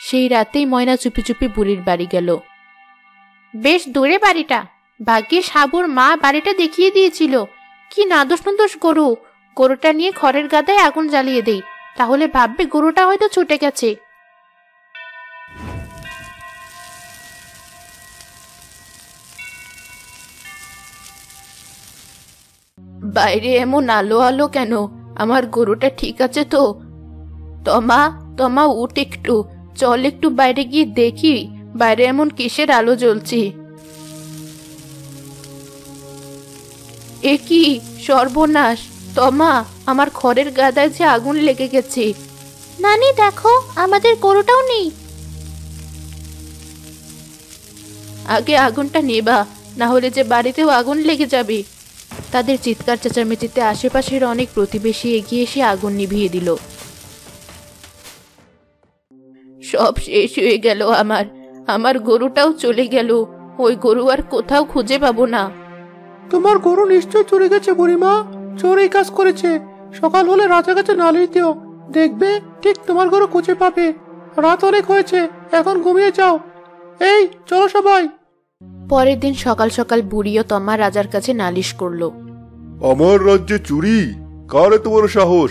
সেই রাতেই ময়না চুপি চুপি বুড়ির বাড়ি গেল। বেশ দূরে বাড়িটা, ভাগ্যিস হাবুর মা বাড়িটা দেখিয়ে দিয়েছিল। কি নাদোষ নুদোষ গরু, গরুটা নিয়ে খড়ের গাদায় আগুন জ্বালিয়ে দেই, তাহলে ভাববে গরুটা হয়তো ছুটে গেছে। বাইরে এমন আলো আলো কেন? আমার গরুটা ঠিক আছে তো? তমা, তমা উঠ একটু, চল একটু বাইরে গিয়ে দেখি বাইরে এমন কিসের আলো জ্বলছে। এ কি সর্বনাশ! তমা, আমার খড়ের গাদায় যে আগুন লেগে গেছে। নানি দেখো, আমাদের গরুটাও নেই। আগে আগুনটা নেবা, না হলে যে বাড়িতেও আগুন লেগে যাবে। তাদের চিৎকার চেঁচামেচিতে আশেপাশের অনেক প্রতিবেশী এগিয়ে এসে আগুন নিভিয়ে দিল। সব শেষ হয়ে গেল আমার, আমার গরুটাও চলে গেল। ওই গরু আর কোথাও খুঁজে পাবো না। তোমার গরু নিশ্চয় চলে গেছে বুড়িমা, চোর এই কাজ করেছে। সকাল হলে রাজার কাছে নালিশ দিও, দেখবে ঠিক তোমার গরু খুঁজে পাবে। রাত অনেক হয়েছে, এখন ঘুমিয়ে যাও। এই চলো সবাই। পরের দিন সকাল সকাল বুড়ি ও তমা রাজার কাছে নালিশ করলো। আমার রাজ্যে চুরি? কার এত বড় সাহস?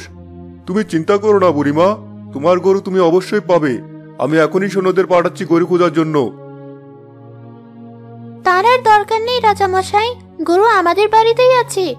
তুমি চিন্তা করো না বুড়িমা, তোমার গরু তুমি অবশ্যই পাবে। আমি এখনই সৈন্যদের পাঠাচ্ছি গরু খোঁজার জন্য। তার আর দরকার নেই রাজামশাই, গরু আমাদের বাড়িতেই আছে।